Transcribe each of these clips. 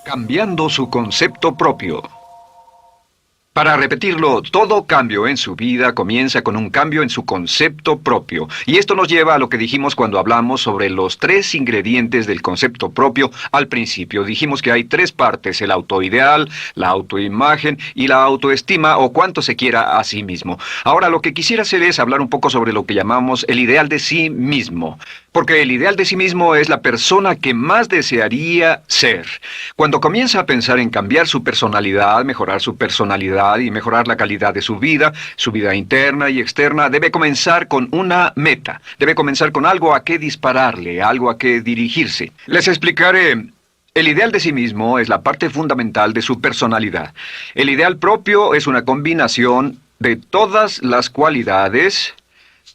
Cambiando su concepto propio. Para repetirlo, todo cambio en su vida comienza con un cambio en su concepto propio. Y esto nos lleva a lo que dijimos cuando hablamos sobre los tres ingredientes del concepto propio al principio. Dijimos que hay tres partes: el autoideal, la autoimagen y la autoestima, o cuanto se quiera a sí mismo. Ahora, lo que quisiera hacer es hablar un poco sobre lo que llamamos el ideal de sí mismo. Porque el ideal de sí mismo es la persona que más desearía ser. Cuando comienza a pensar en cambiar su personalidad, mejorar su personalidad y mejorar la calidad de su vida interna y externa, debe comenzar con una meta. Debe comenzar con algo a qué dispararle, algo a qué dirigirse. Les explicaré. El ideal de sí mismo es la parte fundamental de su personalidad. El ideal propio es una combinación de todas las cualidades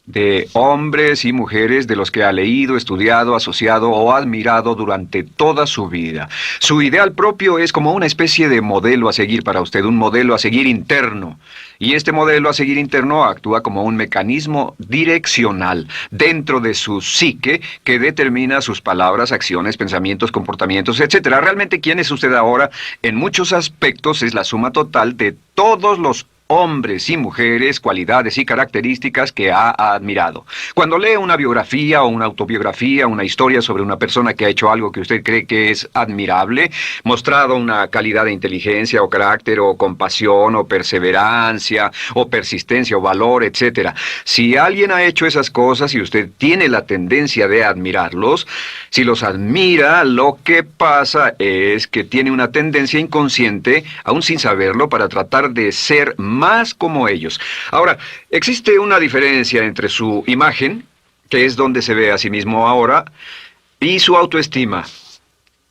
de hombres y mujeres de los que ha leído, estudiado, asociado o admirado durante toda su vida. Su ideal propio es como una especie de modelo a seguir para usted, un modelo a seguir interno. Y este modelo a seguir interno actúa como un mecanismo direccional dentro de su psique que determina sus palabras, acciones, pensamientos, comportamientos, etc. Realmente, ¿quién es usted ahora? En muchos aspectos es la suma total de todos los hombres y mujeres, cualidades y características que ha admirado. Cuando lee una biografía o una autobiografía, una historia sobre una persona que ha hecho algo que usted cree que es admirable, mostrado una calidad de inteligencia o carácter o compasión o perseverancia o persistencia o valor, etc. Si alguien ha hecho esas cosas y usted tiene la tendencia de admirarlos, si los admira, lo que pasa es que tiene una tendencia inconsciente, aún sin saberlo, para tratar de ser más como ellos. Ahora, existe una diferencia entre su imagen, que es donde se ve a sí mismo ahora, y su autoestima,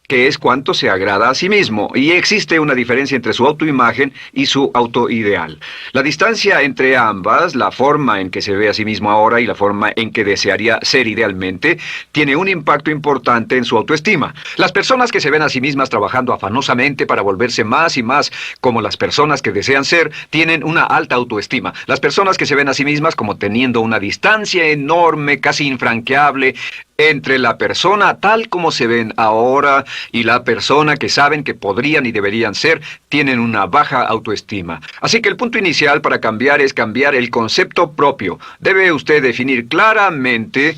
que es cuánto se agrada a sí mismo. Y existe una diferencia entre su autoimagen y su autoideal. La distancia entre ambas, la forma en que se ve a sí mismo ahora y la forma en que desearía ser idealmente, tiene un impacto importante en su autoestima. Las personas que se ven a sí mismas trabajando afanosamente para volverse más y más como las personas que desean ser, tienen una alta autoestima. Las personas que se ven a sí mismas como teniendo una distancia enorme, casi infranqueable, entre la persona tal como se ven ahora y la persona que saben que podrían y deberían ser, tienen una baja autoestima. Así que el punto inicial para cambiar es cambiar el concepto propio. Debe usted definir claramente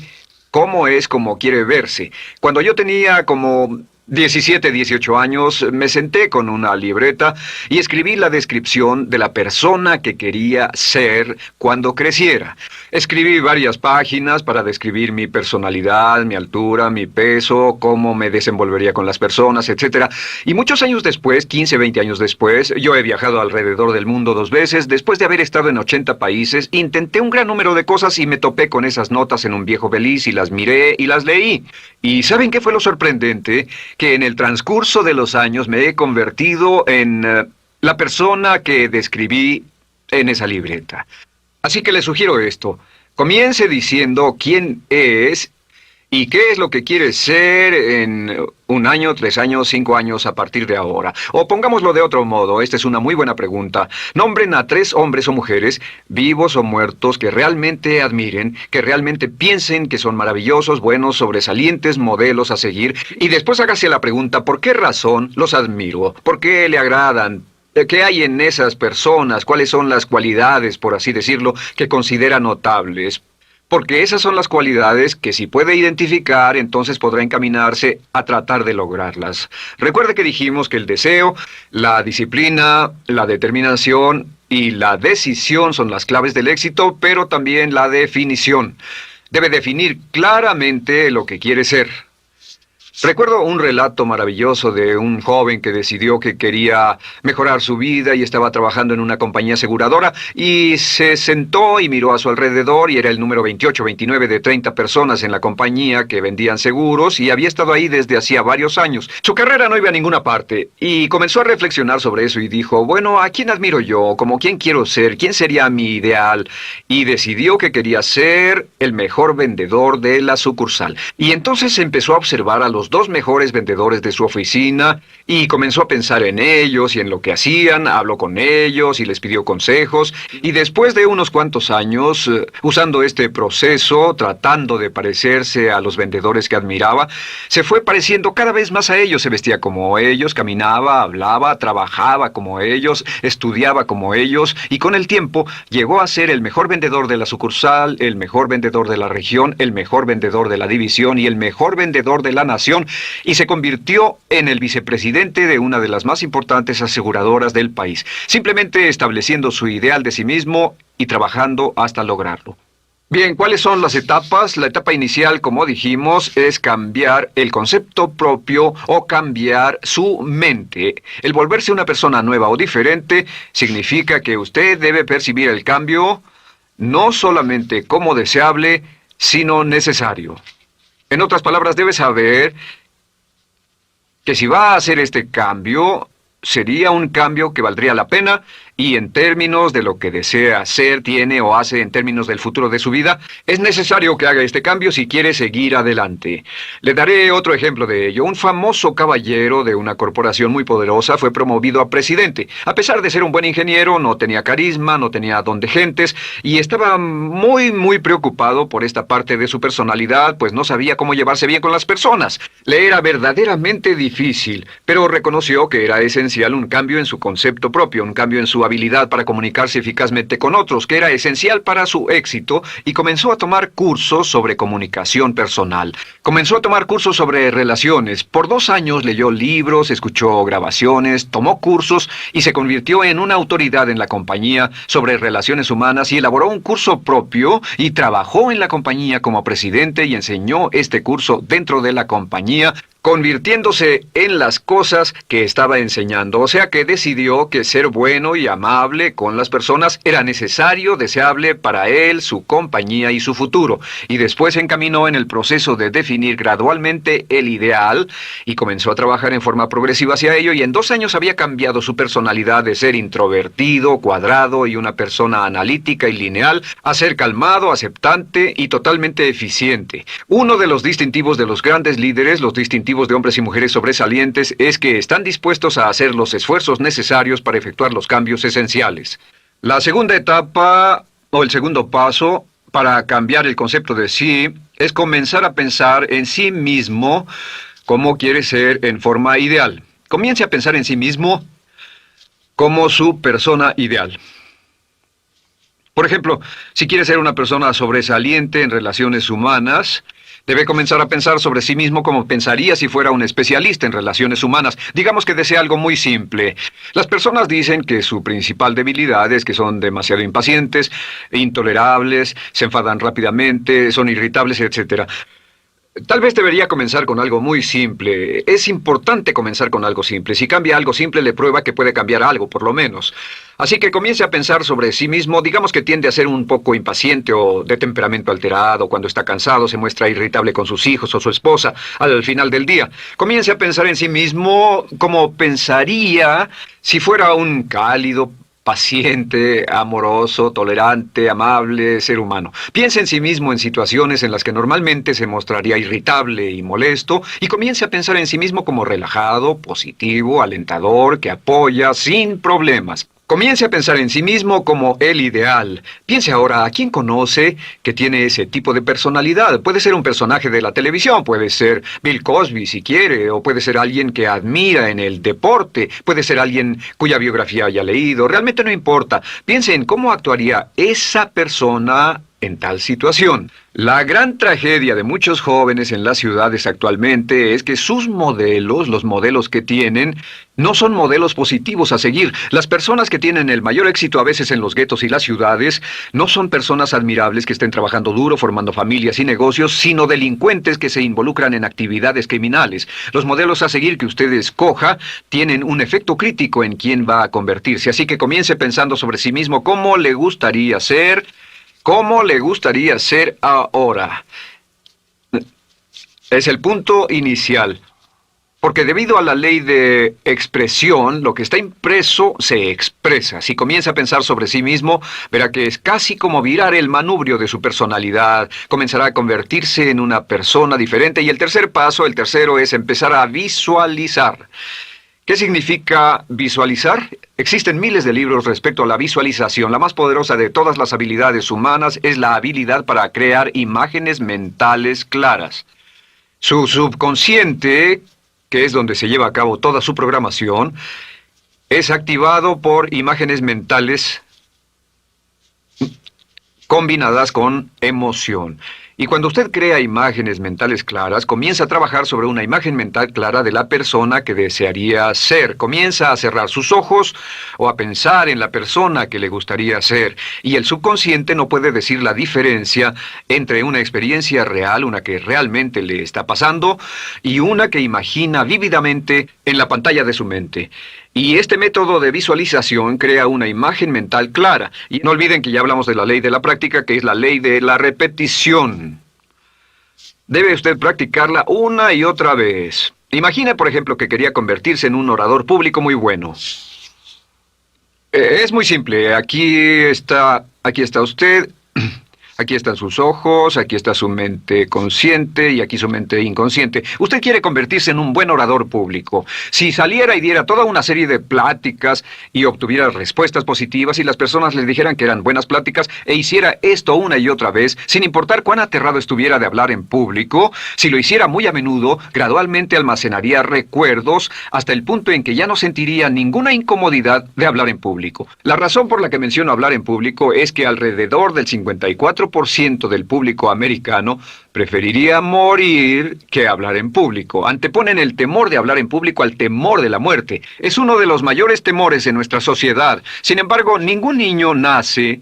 cómo es como quiere verse. Cuando yo tenía como 17, 18 años, me senté con una libreta y escribí la descripción de la persona que quería ser cuando creciera. Escribí varias páginas para describir mi personalidad, mi altura, mi peso, cómo me desenvolvería con las personas, etc. Y muchos años después, 15, 20 años después, yo he viajado alrededor del mundo 2 veces. Después de haber estado en 80 países, intenté un gran número de cosas y me topé con esas notas en un viejo beliz y las miré y las leí. ¿Y saben qué fue lo sorprendente? Que en el transcurso de los años me he convertido en la persona que describí en esa libreta. Así que le sugiero esto. Comience diciendo quién es y qué es lo que quiere ser en 1 año, 3 años, 5 años a partir de ahora. O pongámoslo de otro modo, esta es una muy buena pregunta. Nombren a 3 hombres o mujeres, vivos o muertos, que realmente admiren, que realmente piensen que son maravillosos, buenos, sobresalientes, modelos a seguir. Y después hágase la pregunta, ¿por qué razón los admiro? ¿Por qué le agradan? ¿Qué hay en esas personas? ¿Cuáles son las cualidades, por así decirlo, que considera notables? Porque esas son las cualidades que si puede identificar, entonces podrá encaminarse a tratar de lograrlas. Recuerde que dijimos que el deseo, la disciplina, la determinación y la decisión son las claves del éxito, pero también la definición. Debe definir claramente lo que quiere ser. Recuerdo un relato maravilloso de un joven que decidió que quería mejorar su vida y estaba trabajando en una compañía aseguradora y se sentó y miró a su alrededor y era el número 28, 29 de 30 personas en la compañía que vendían seguros y había estado ahí desde hacía varios años. Su carrera no iba a ninguna parte y comenzó a reflexionar sobre eso y dijo, bueno, ¿a quién admiro yo? ¿Como quién quiero ser? ¿Quién sería mi ideal? Y decidió que quería ser el mejor vendedor de la sucursal. Y entonces empezó a observar a los los dos mejores vendedores de su oficina y comenzó a pensar en ellos y en lo que hacían, habló con ellos y les pidió consejos. Y después de unos cuantos años, usando este proceso, tratando de parecerse a los vendedores que admiraba, se fue pareciendo cada vez más a ellos. Se vestía como ellos, caminaba, hablaba, trabajaba como ellos, estudiaba como ellos, y con el tiempo llegó a ser el mejor vendedor de la sucursal, el mejor vendedor de la región, el mejor vendedor de la división y el mejor vendedor de la nación, y se convirtió en el vicepresidente de una de las más importantes aseguradoras del país, simplemente estableciendo su ideal de sí mismo y trabajando hasta lograrlo. Bien, ¿cuáles son las etapas? La etapa inicial, como dijimos, es cambiar el concepto propio o cambiar su mente. El volverse una persona nueva o diferente significa que usted debe percibir el cambio no solamente como deseable, sino necesario. En otras palabras, debe saber que si va a hacer este cambio, sería un cambio que valdría la pena, y en términos de lo que desea hacer, tiene o hace en términos del futuro de su vida, es necesario que haga este cambio si quiere seguir adelante. Le daré otro ejemplo de ello. Un famoso caballero de una corporación muy poderosa fue promovido a presidente. A pesar de ser un buen ingeniero, no tenía carisma, no tenía don de gentes, y estaba muy preocupado por esta parte de su personalidad, pues no sabía cómo llevarse bien con las personas. Le era verdaderamente difícil, pero reconoció que era esencial un cambio en su concepto propio, un cambio en su habilidad para comunicarse eficazmente con otros, que era esencial para su éxito, y comenzó a tomar cursos sobre comunicación personal. Comenzó a tomar cursos sobre relaciones. Por 2 años leyó libros, escuchó grabaciones, tomó cursos y se convirtió en una autoridad en la compañía sobre relaciones humanas, y elaboró un curso propio y trabajó en la compañía como presidente y enseñó este curso dentro de la compañía, convirtiéndose en las cosas que estaba enseñando. O sea que decidió que ser bueno y amable con las personas era necesario, deseable para él, su compañía y su futuro. Y después se encaminó en el proceso de definir gradualmente el ideal y comenzó a trabajar en forma progresiva hacia ello, y en 2 años había cambiado su personalidad de ser introvertido, cuadrado y una persona analítica y lineal a ser calmado, aceptante y totalmente eficiente. Uno de los distintivos de los grandes líderes, los distintivos de hombres y mujeres sobresalientes, es que están dispuestos a hacer los esfuerzos necesarios para efectuar los cambios esenciales. La segunda etapa, o el segundo paso, para cambiar el concepto de sí, es comenzar a pensar en sí mismo como quiere ser en forma ideal. Comience a pensar en sí mismo como su persona ideal. Por ejemplo, si quiere ser una persona sobresaliente en relaciones humanas, debe comenzar a pensar sobre sí mismo como pensaría si fuera un especialista en relaciones humanas. Digamos que desea algo muy simple. Las personas dicen que su principal debilidad es que son demasiado impacientes, intolerables, se enfadan rápidamente, son irritables, etc. Tal vez debería comenzar con algo muy simple. Es importante comenzar con algo simple. Si cambia algo simple, le prueba que puede cambiar algo, por lo menos. Así que comience a pensar sobre sí mismo. Digamos que tiende a ser un poco impaciente o de temperamento alterado. Cuando está cansado, se muestra irritable con sus hijos o su esposa al final del día. Comience a pensar en sí mismo como pensaría si fuera un cálido, paciente, amoroso, tolerante, amable ser humano. Piense en sí mismo en situaciones en las que normalmente se mostraría irritable y molesto, y comience a pensar en sí mismo como relajado, positivo, alentador, que apoya sin problemas. Comience a pensar en sí mismo como el ideal. Piense ahora a quién conoce que tiene ese tipo de personalidad. Puede ser un personaje de la televisión, puede ser Bill Cosby si quiere, o puede ser alguien que admira en el deporte, puede ser alguien cuya biografía haya leído. Realmente no importa. Piense en cómo actuaría esa persona en tal situación. La gran tragedia de muchos jóvenes en las ciudades actualmente es que sus modelos, los modelos que tienen, no son modelos positivos a seguir. Las personas que tienen el mayor éxito a veces en los guetos y las ciudades no son personas admirables que estén trabajando duro, formando familias y negocios, sino delincuentes que se involucran en actividades criminales. Los modelos a seguir que usted escoja tienen un efecto crítico en quién va a convertirse. Así que comience pensando sobre sí mismo cómo le gustaría ser. ¿Cómo le gustaría ser ahora? Es el punto inicial. Porque debido a la ley de expresión, lo que está impreso se expresa. Si comienza a pensar sobre sí mismo, verá que es casi como virar el manubrio de su personalidad. Comenzará a convertirse en una persona diferente. Y el tercer paso, el tercero, es empezar a visualizar. ¿Qué significa visualizar? Existen miles de libros respecto a la visualización. La más poderosa de todas las habilidades humanas es la habilidad para crear imágenes mentales claras. Su subconsciente, que es donde se lleva a cabo toda su programación, es activado por imágenes mentales combinadas con emoción. Y cuando usted crea imágenes mentales claras, comienza a trabajar sobre una imagen mental clara de la persona que desearía ser. Comienza a cerrar sus ojos o a pensar en la persona que le gustaría ser. Y el subconsciente no puede decir la diferencia entre una experiencia real, una que realmente le está pasando, y una que imagina vívidamente en la pantalla de su mente. Y este método de visualización crea una imagen mental clara. Y no olviden que ya hablamos de la ley de la práctica, que es la ley de la repetición. Debe usted practicarla una y otra vez. Imagine, por ejemplo, que quería convertirse en un orador público muy bueno. Es muy simple. Aquí está usted. Aquí están sus ojos, aquí está su mente consciente y aquí su mente inconsciente. Usted quiere convertirse en un buen orador público. Si saliera y diera toda una serie de pláticas y obtuviera respuestas positivas y las personas le dijeran que eran buenas pláticas e hiciera esto una y otra vez, sin importar cuán aterrado estuviera de hablar en público, si lo hiciera muy a menudo, gradualmente almacenaría recuerdos hasta el punto en que ya no sentiría ninguna incomodidad de hablar en público. La razón por la que menciono hablar en público es que alrededor del 54% del público americano preferiría morir que hablar en público. Anteponen el temor de hablar en público al temor de la muerte. Es uno de los mayores temores en nuestra sociedad. Sin embargo, ningún niño nace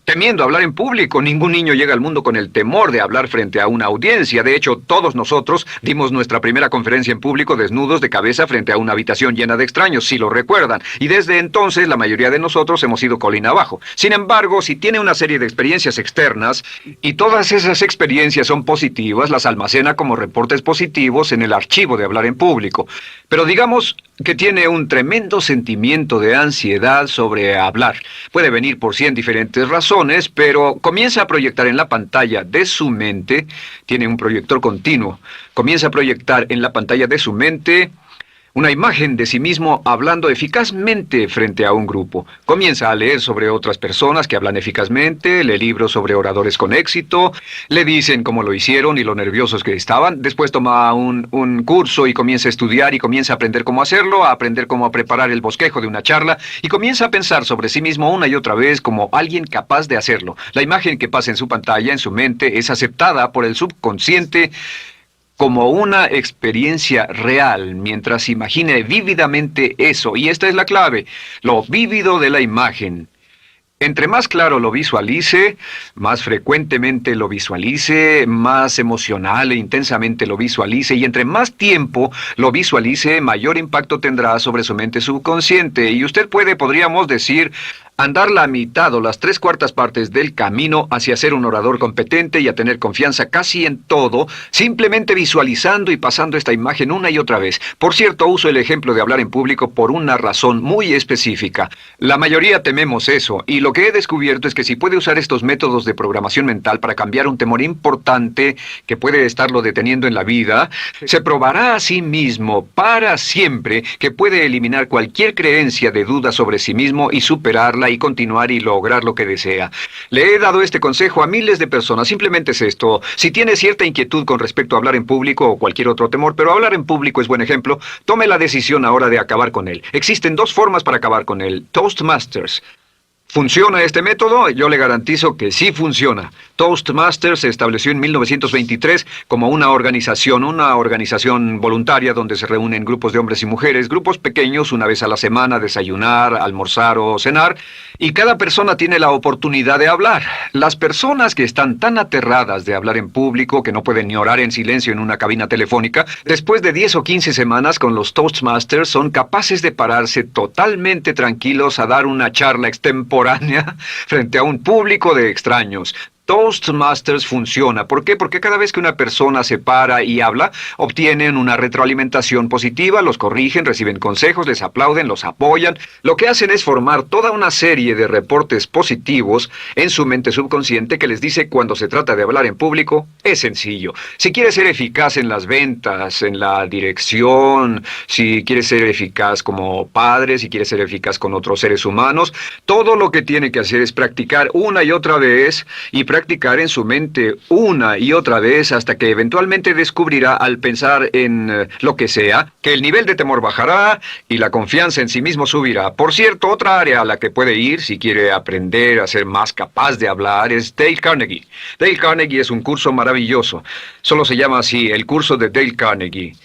temiendo hablar en público. Ningún niño llega al mundo con el temor de hablar frente a una audiencia. De hecho, todos nosotros dimos nuestra primera conferencia en público desnudos de cabeza frente a una habitación llena de extraños, si lo recuerdan. Y desde entonces, la mayoría de nosotros hemos ido colina abajo. Sin embargo, si tiene una serie de experiencias externas, y todas esas experiencias son positivas, las almacena como reportes positivos en el archivo de hablar en público. Pero digamos que tiene un tremendo sentimiento de ansiedad sobre hablar. Puede venir por 100 diferentes razones, pero comienza a proyectar en la pantalla de su mente, tiene un proyector continuo, comienza a proyectar en la pantalla de su mente una imagen de sí mismo hablando eficazmente frente a un grupo. Comienza a leer sobre otras personas que hablan eficazmente, lee libros sobre oradores con éxito, le dicen cómo lo hicieron y lo nerviosos que estaban. Después toma un curso y comienza a estudiar y comienza a aprender cómo hacerlo, a aprender cómo preparar el bosquejo de una charla y comienza a pensar sobre sí mismo una y otra vez como alguien capaz de hacerlo. La imagen que pasa en su pantalla, en su mente, es aceptada por el subconsciente como una experiencia real, mientras imagine vívidamente eso. Y esta es la clave, lo vívido de la imagen. Entre más claro lo visualice, más frecuentemente lo visualice, más emocional e intensamente lo visualice, y entre más tiempo lo visualice, mayor impacto tendrá sobre su mente subconsciente. Y usted podríamos decir, andar la mitad o las 3/4 partes del camino hacia ser un orador competente y a tener confianza casi en todo, simplemente visualizando y pasando esta imagen una y otra vez. Por cierto, uso el ejemplo de hablar en público por una razón muy específica. La mayoría tememos eso, y lo que he descubierto es que si puede usar estos métodos de programación mental para cambiar un temor importante que puede estarlo deteniendo en la vida, se probará a sí mismo para siempre que puede eliminar cualquier creencia de duda sobre sí mismo y superarla y continuar y lograr lo que desea. Le he dado este consejo a miles de personas. Simplemente es esto. Si tiene cierta inquietud con respecto a hablar en público o cualquier otro temor, pero hablar en público es buen ejemplo, tome la decisión ahora de acabar con él. Existen 2 formas para acabar con él. Toastmasters. ¿Funciona este método? Yo le garantizo que sí funciona. Toastmasters se estableció en 1923 como una organización voluntaria donde se reúnen grupos de hombres y mujeres, grupos pequeños una vez a la semana, desayunar, almorzar o cenar, y cada persona tiene la oportunidad de hablar. Las personas que están tan aterradas de hablar en público que no pueden ni orar en silencio en una cabina telefónica, después de 10 o 15 semanas con los Toastmasters son capaces de pararse totalmente tranquilos a dar una charla extemporánea frente a un público de extraños. Toastmasters funciona. ¿Por qué? Porque cada vez que una persona se para y habla, obtienen una retroalimentación positiva, los corrigen, reciben consejos, les aplauden, los apoyan. Lo que hacen es formar toda una serie de reportes positivos en su mente subconsciente que les dice cuando se trata de hablar en público, es sencillo. Si quieres ser eficaz en las ventas, en la dirección, si quieres ser eficaz como padre, si quieres ser eficaz con otros seres humanos, todo lo que tiene que hacer es practicar una y otra vez y practicar en su mente una y otra vez hasta que eventualmente descubrirá al pensar en lo que sea, que el nivel de temor bajará y la confianza en sí mismo subirá. Por cierto, otra área a la que puede ir si quiere aprender a ser más capaz de hablar es Dale Carnegie. Dale Carnegie es un curso maravilloso. Solo se llama así, el curso de Dale Carnegie.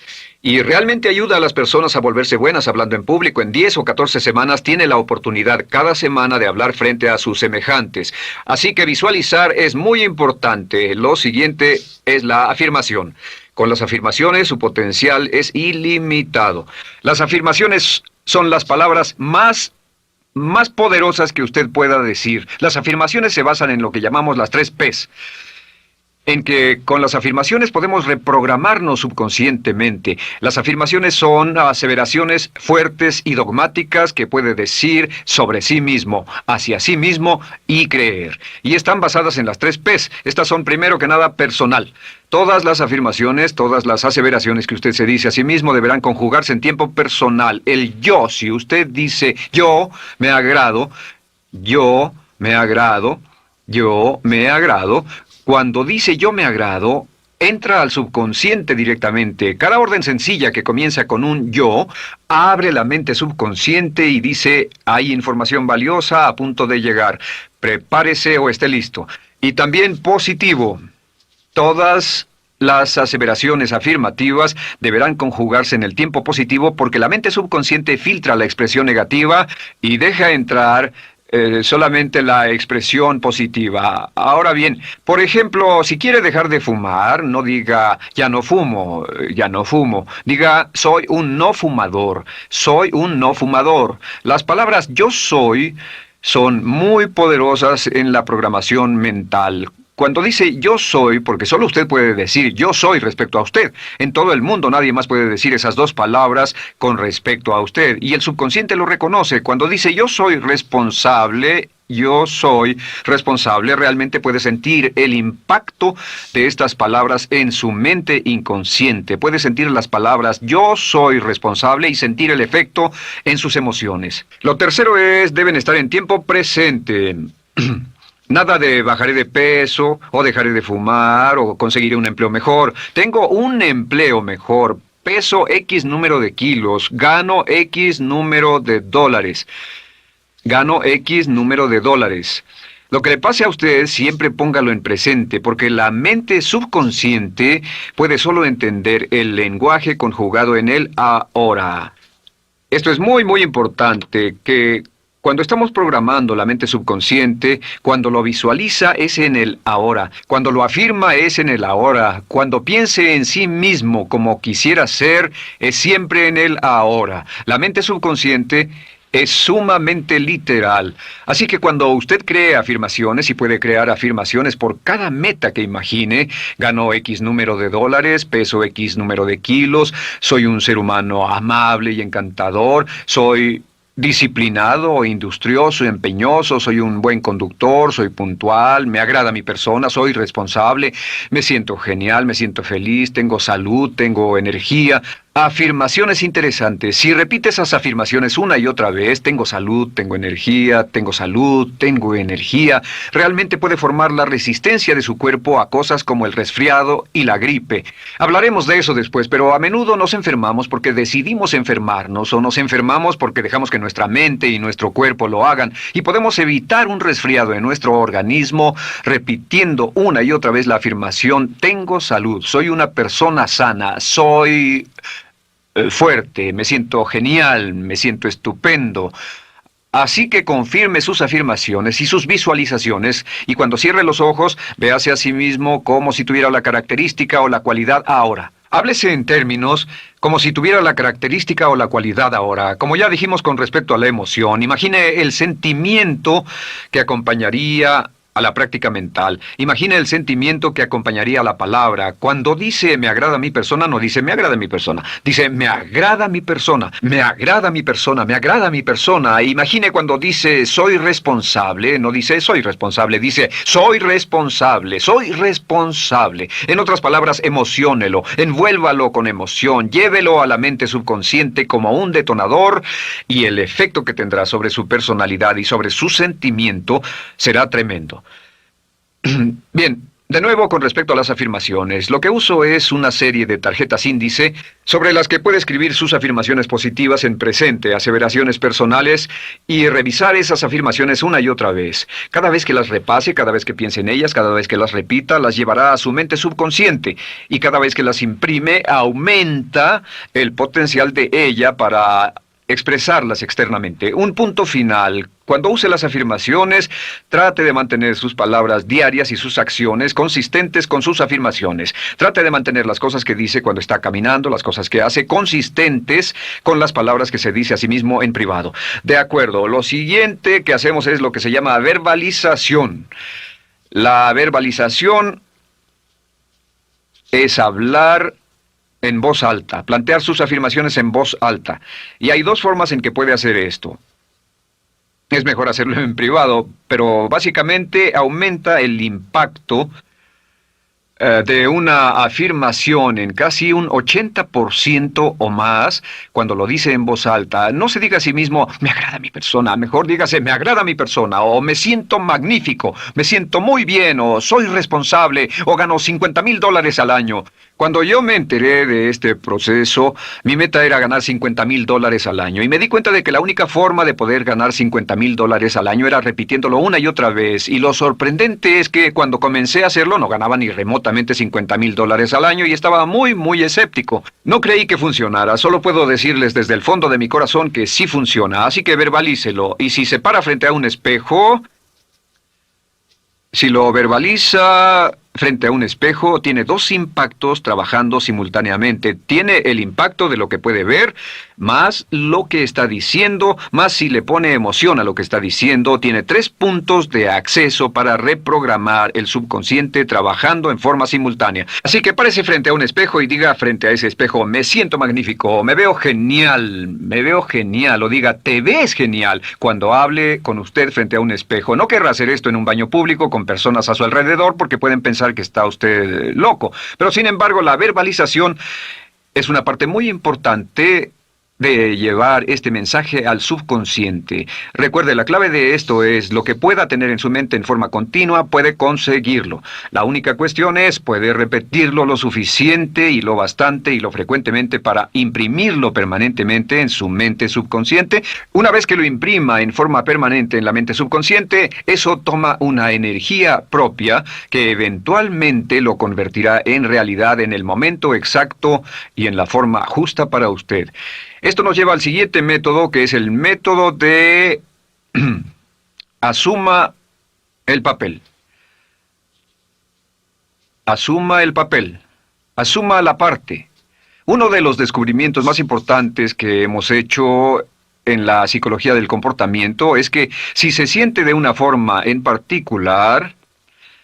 Y realmente ayuda a las personas a volverse buenas hablando en público. En 10 o 14 semanas tiene la oportunidad cada semana de hablar frente a sus semejantes. Así que visualizar es muy importante. Lo siguiente es la afirmación. Con las afirmaciones su potencial es ilimitado. Las afirmaciones son las palabras más poderosas que usted pueda decir. Las afirmaciones se basan en lo que llamamos las 3 Ps. En que con las afirmaciones podemos reprogramarnos subconscientemente. Las afirmaciones son aseveraciones fuertes y dogmáticas que puede decir sobre sí mismo, hacia sí mismo y creer. Y están basadas en las 3 Ps. Estas son primero que nada personal. Todas las afirmaciones, todas las aseveraciones que usted se dice a sí mismo deberán conjugarse en tiempo personal. El yo, si usted dice yo me agrado, yo me agrado, yo me agrado. Cuando dice yo me agrado, entra al subconsciente directamente. Cada orden sencilla que comienza con un yo, abre la mente subconsciente y dice, hay información valiosa a punto de llegar. Prepárese o esté listo. Y también positivo. Todas las aseveraciones afirmativas deberán conjugarse en el tiempo positivo porque la mente subconsciente filtra la expresión negativa y deja entrar solamente la expresión positiva. Ahora bien, por ejemplo, si quiere dejar de fumar, no diga ya no fumo, ya no fumo. Diga soy un no fumador, soy un no fumador. Las palabras yo soy son muy poderosas en la programación mental. Cuando dice yo soy, porque solo usted puede decir yo soy respecto a usted. En todo el mundo nadie más puede decir esas 2 palabras con respecto a usted. Y el subconsciente lo reconoce. Cuando dice yo soy responsable, realmente puede sentir el impacto de estas palabras en su mente inconsciente. Puede sentir las palabras yo soy responsable y sentir el efecto en sus emociones. Lo tercero es, deben estar en tiempo presente. Nada de bajaré de peso, o dejaré de fumar, o conseguiré un empleo mejor. Tengo un empleo mejor. Peso X número de kilos. Gano X número de dólares. Gano X número de dólares. Lo que le pase a usted, siempre póngalo en presente, porque la mente subconsciente puede solo entender el lenguaje conjugado en el ahora. Esto es muy, muy importante, que cuando estamos programando la mente subconsciente, cuando lo visualiza es en el ahora, cuando lo afirma es en el ahora, cuando piense en sí mismo como quisiera ser, es siempre en el ahora. La mente subconsciente es sumamente literal. Así que cuando usted cree afirmaciones, y puede crear afirmaciones por cada meta que imagine, gano X número de dólares, peso X número de kilos, soy un ser humano amable y encantador, soy disciplinado, industrioso, empeñoso, soy un buen conductor, soy puntual, me agrada mi persona, soy responsable, me siento genial, me siento feliz, tengo salud, tengo energía. Afirmaciones interesantes. Si repite esas afirmaciones una y otra vez, tengo salud, tengo energía, tengo salud, tengo energía, realmente puede formar la resistencia de su cuerpo a cosas como el resfriado y la gripe. Hablaremos de eso después, pero a menudo nos enfermamos porque decidimos enfermarnos o nos enfermamos porque dejamos que nuestra mente y nuestro cuerpo lo hagan y podemos evitar un resfriado en nuestro organismo repitiendo una y otra vez la afirmación tengo salud, soy una persona sana, soy fuerte, me siento genial, me siento estupendo. Así que confirme sus afirmaciones y sus visualizaciones, y cuando cierre los ojos, véase a sí mismo como si tuviera la característica o la cualidad ahora. Háblese en términos como si tuviera la característica o la cualidad ahora. Como ya dijimos con respecto a la emoción, imagine el sentimiento que acompañaría a la práctica mental. Imagine el sentimiento que acompañaría a la palabra. Cuando dice me agrada mi persona, no dice me agrada mi persona. Dice me agrada mi persona, me agrada mi persona, me agrada mi persona. Imagine cuando dice soy responsable, no dice soy responsable, dice soy responsable, soy responsable. En otras palabras, emociónelo, envuélvalo con emoción, llévelo a la mente subconsciente como un detonador y el efecto que tendrá sobre su personalidad y sobre su sentimiento será tremendo. Bien, de nuevo con respecto a las afirmaciones, lo que uso es una serie de tarjetas índice sobre las que puede escribir sus afirmaciones positivas en presente, aseveraciones personales y revisar esas afirmaciones una y otra vez. Cada vez que las repase, cada vez que piense en ellas, cada vez que las repita, las llevará a su mente subconsciente y cada vez que las imprime, aumenta el potencial de ella para expresarlas externamente. Un punto final. Cuando use las afirmaciones, trate de mantener sus palabras diarias y sus acciones consistentes con sus afirmaciones. Trate de mantener las cosas que dice cuando está caminando, las cosas que hace, consistentes con las palabras que se dice a sí mismo en privado. De acuerdo, lo siguiente que hacemos es lo que se llama verbalización. La verbalización es hablar en voz alta, plantear sus afirmaciones en voz alta. Y hay dos formas en que puede hacer esto. Es mejor hacerlo en privado, pero básicamente aumenta el impacto de una afirmación en casi un 80% o más cuando lo dice en voz alta. No se diga a sí mismo, me agrada mi persona, mejor dígase, me agrada mi persona, o me siento magnífico, me siento muy bien, o soy responsable, o gano $50,000 al año. Cuando yo me enteré de este proceso, mi meta era ganar $50,000 al año, y me di cuenta de que la única forma de poder ganar $50,000 al año era repitiéndolo una y otra vez, y lo sorprendente es que cuando comencé a hacerlo no ganaba ni remotamente $50,000 al año y estaba muy escéptico. No creí que funcionara, solo puedo decirles desde el fondo de mi corazón que sí funciona, así que verbalícelo, y si se para frente a un espejo, si lo verbaliza frente a un espejo, tiene dos impactos trabajando simultáneamente. Tiene el impacto de lo que puede ver, más lo que está diciendo, más si le pone emoción a lo que está diciendo. Tiene 3 puntos de acceso para reprogramar el subconsciente trabajando en forma simultánea. Así que párese frente a un espejo y diga frente a ese espejo, me siento magnífico, me veo genial, o diga, te ves genial, cuando hable con usted frente a un espejo. No querrá hacer esto en un baño público con personas a su alrededor porque pueden pensar que está usted loco. Pero sin embargo, la verbalización es una parte muy importante de llevar este mensaje al subconsciente. Recuerde, la clave de esto es lo que pueda tener en su mente en forma continua, puede conseguirlo. La única cuestión es, puede repetirlo lo suficiente y lo bastante y lo frecuentemente para imprimirlo permanentemente en su mente subconsciente. Una vez que lo imprima en forma permanente en la mente subconsciente, eso toma una energía propia que eventualmente lo convertirá en realidad en el momento exacto y en la forma justa para usted. Esto nos lleva al siguiente método, que es el método de asuma el papel. Asuma el papel. Asuma la parte. Uno de los descubrimientos más importantes que hemos hecho en la psicología del comportamiento es que si se siente de una forma en particular,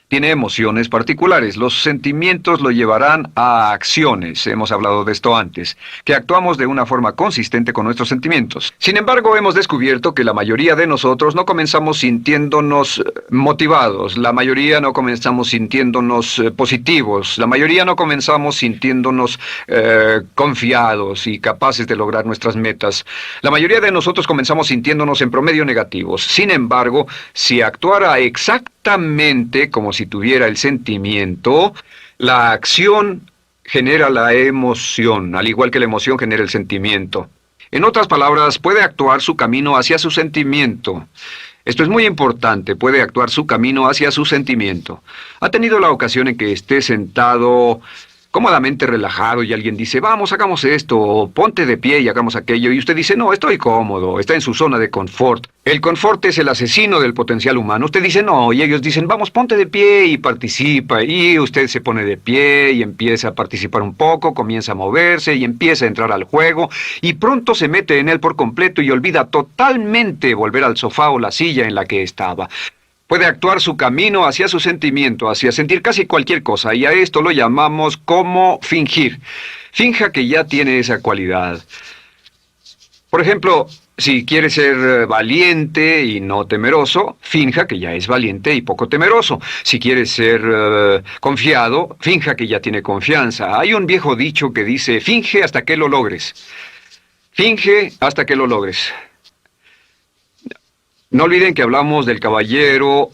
tiene emociones particulares. Los sentimientos lo llevarán a acciones, hemos hablado de esto antes, que actuamos de una forma consistente con nuestros sentimientos. Sin embargo, hemos descubierto que la mayoría de nosotros no comenzamos sintiéndonos motivados, la mayoría no comenzamos sintiéndonos positivos, la mayoría no comenzamos sintiéndonos confiados y capaces de lograr nuestras metas. La mayoría de nosotros comenzamos sintiéndonos en promedio negativos. Sin embargo, si actuara exactamente como si tuviera el sentimiento, la acción genera la emoción, al igual que la emoción genera el sentimiento. En otras palabras, puede actuar su camino hacia su sentimiento. Esto es muy importante, puede actuar su camino hacia su sentimiento. ¿Ha tenido la ocasión en que esté sentado cómodamente relajado y alguien dice, vamos, hagamos esto, o ponte de pie y hagamos aquello, y usted dice, no, estoy cómodo, está en su zona de confort? El confort es el asesino del potencial humano. Usted dice, no, y ellos dicen, vamos, ponte de pie y participa, y usted se pone de pie y empieza a participar un poco, comienza a moverse y empieza a entrar al juego, y pronto se mete en él por completo y olvida totalmente volver al sofá o la silla en la que estaba. Puede actuar su camino hacia su sentimiento, hacia sentir casi cualquier cosa, y a esto lo llamamos como fingir. Finja que ya tiene esa cualidad. Por ejemplo, si quiere ser valiente y no temeroso, finja que ya es valiente y poco temeroso. Si quiere ser confiado, finja que ya tiene confianza. Hay un viejo dicho que dice, finge hasta que lo logres. Finge hasta que lo logres. No olviden que hablamos del caballero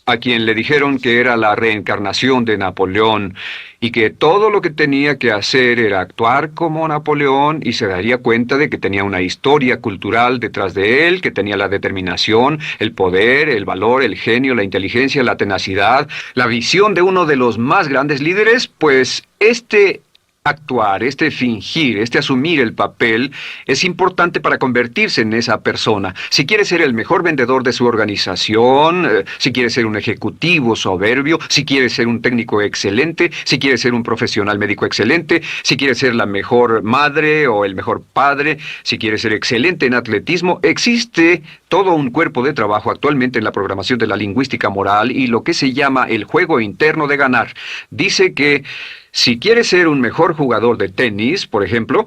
a quien le dijeron que era la reencarnación de Napoleón y que todo lo que tenía que hacer era actuar como Napoleón y se daría cuenta de que tenía una historia cultural detrás de él, que tenía la determinación, el poder, el valor, el genio, la inteligencia, la tenacidad, la visión de uno de los más grandes líderes, pues actuar, fingir, asumir el papel, es importante para convertirse en esa persona. Si quiere ser el mejor vendedor de su organización, si quiere ser un ejecutivo soberbio, si quiere ser un técnico excelente, si quiere ser un profesional médico excelente, si quiere ser la mejor madre o el mejor padre, si quiere ser excelente en atletismo, existe todo un cuerpo de trabajo actualmente en la programación de la lingüística moral y lo que se llama el juego interno de ganar. Dice que si quiere ser un mejor jugador de tenis, por ejemplo,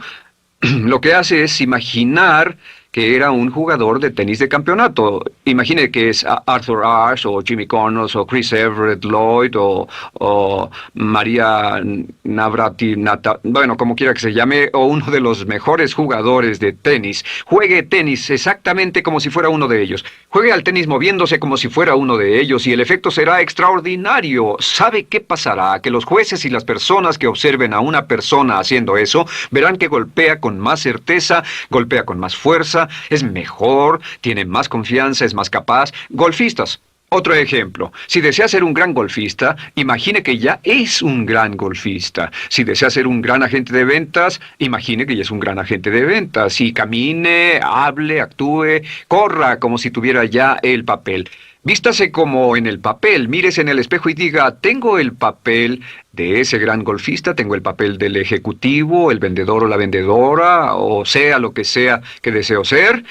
lo que hace es imaginar que era un jugador de tenis de campeonato. Imagine que es Arthur Ashe, o Jimmy Connors, o Chris Everett Lloyd, o María Navratilova, bueno, como quiera que se llame, o uno de los mejores jugadores de tenis. Juegue tenis exactamente como si fuera uno de ellos. Juegue al tenis moviéndose como si fuera uno de ellos y el efecto será extraordinario. ¿Sabe qué pasará? Que los jueces y las personas que observen a una persona haciendo eso verán que golpea con más certeza, golpea con más fuerza, es mejor, tiene más confianza, es más capaz. Golfistas. Otro ejemplo. Si desea ser un gran golfista, imagine que ya es un gran golfista. Si desea ser un gran agente de ventas, imagine que ya es un gran agente de ventas. Y camine, hable, actúe, corra como si tuviera ya el papel. Vístase como en el papel, mírese en el espejo y diga, tengo el papel de ese gran golfista, tengo el papel del ejecutivo, el vendedor o la vendedora, o sea lo que sea que deseo ser.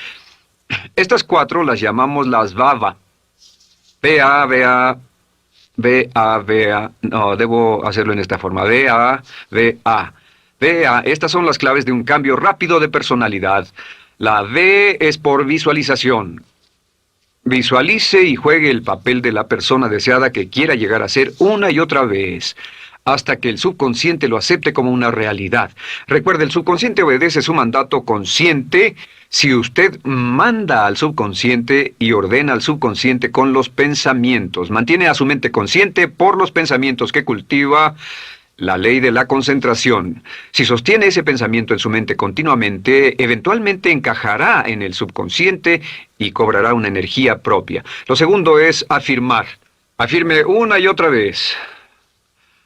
Estas 4 las llamamos las VAVA. V-A, V-A, V-A, V-A. No, debo hacerlo en esta forma. V-A, V-A. V-A. Estas son las claves de un cambio rápido de personalidad. La V es por visualización. Visualice y juegue el papel de la persona deseada que quiera llegar a ser una y otra vez, hasta que el subconsciente lo acepte como una realidad. Recuerde, el subconsciente obedece su mandato consciente si usted manda al subconsciente y ordena al subconsciente con los pensamientos. Mantiene a su mente consciente por los pensamientos que cultiva. La ley de la concentración. Si sostiene ese pensamiento en su mente continuamente, eventualmente encajará en el subconsciente y cobrará una energía propia. Lo segundo es afirmar. Afirme una y otra vez.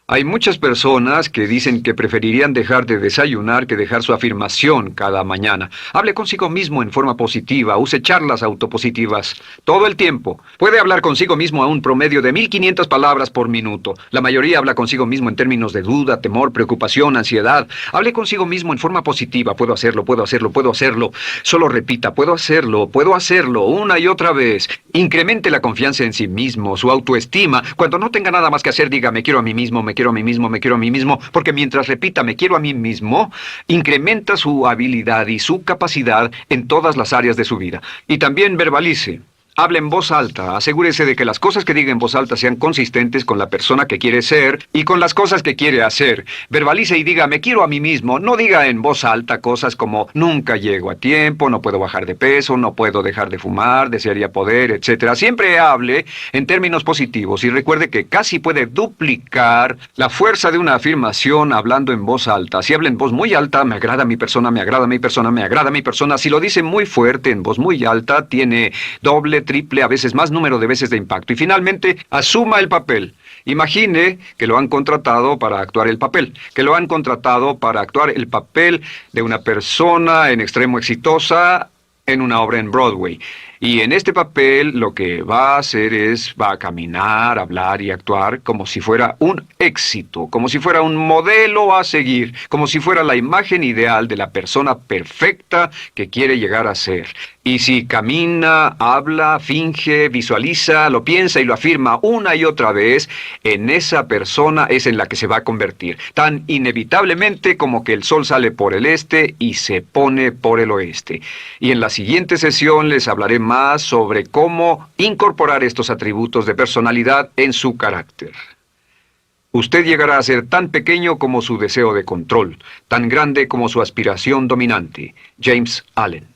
Hay muchas personas que dicen que preferirían dejar de desayunar que dejar su afirmación cada mañana. Hable consigo mismo en forma positiva, use charlas autopositivas todo el tiempo. Puede hablar consigo mismo a un promedio de 1500 palabras por minuto. La mayoría habla consigo mismo en términos de duda, temor, preocupación, ansiedad. Hable consigo mismo en forma positiva. Puedo hacerlo, puedo hacerlo, puedo hacerlo. Solo repita, puedo hacerlo, una y otra vez. Incremente la confianza en sí mismo, su autoestima. Cuando no tenga nada más que hacer, diga, me quiero a mí mismo, me quiero a mí mismo, me quiero a mí mismo, porque mientras repita me quiero a mí mismo, incrementa su habilidad y su capacidad en todas las áreas de su vida. Y también verbalice. Hable en voz alta, asegúrese de que las cosas que diga en voz alta sean consistentes con la persona que quiere ser y con las cosas que quiere hacer. Verbalice y diga, me quiero a mí mismo. No diga en voz alta cosas como, nunca llego a tiempo, no puedo bajar de peso, no puedo dejar de fumar, desearía poder, etc. Siempre hable en términos positivos y recuerde que casi puede duplicar la fuerza de una afirmación hablando en voz alta. Si habla en voz muy alta, me agrada mi persona, me agrada mi persona, me agrada mi persona. Si lo dice muy fuerte, en voz muy alta, tiene doble, triple, a veces más número de veces de impacto. Y finalmente, asuma el papel. Imagine que lo han contratado para actuar el papel, que lo han contratado para actuar el papel de una persona en extremo exitosa en una obra en Broadway. Y en este papel lo que va a hacer es, va a caminar, hablar y actuar como si fuera un éxito, como si fuera un modelo a seguir, como si fuera la imagen ideal de la persona perfecta que quiere llegar a ser. Y si camina, habla, finge, visualiza, lo piensa y lo afirma una y otra vez, en esa persona es en la que se va a convertir, tan inevitablemente como que el sol sale por el este y se pone por el oeste. Y en la siguiente sesión les hablaré más sobre cómo incorporar estos atributos de personalidad en su carácter. Usted llegará a ser tan pequeño como su deseo de control, tan grande como su aspiración dominante. James Allen.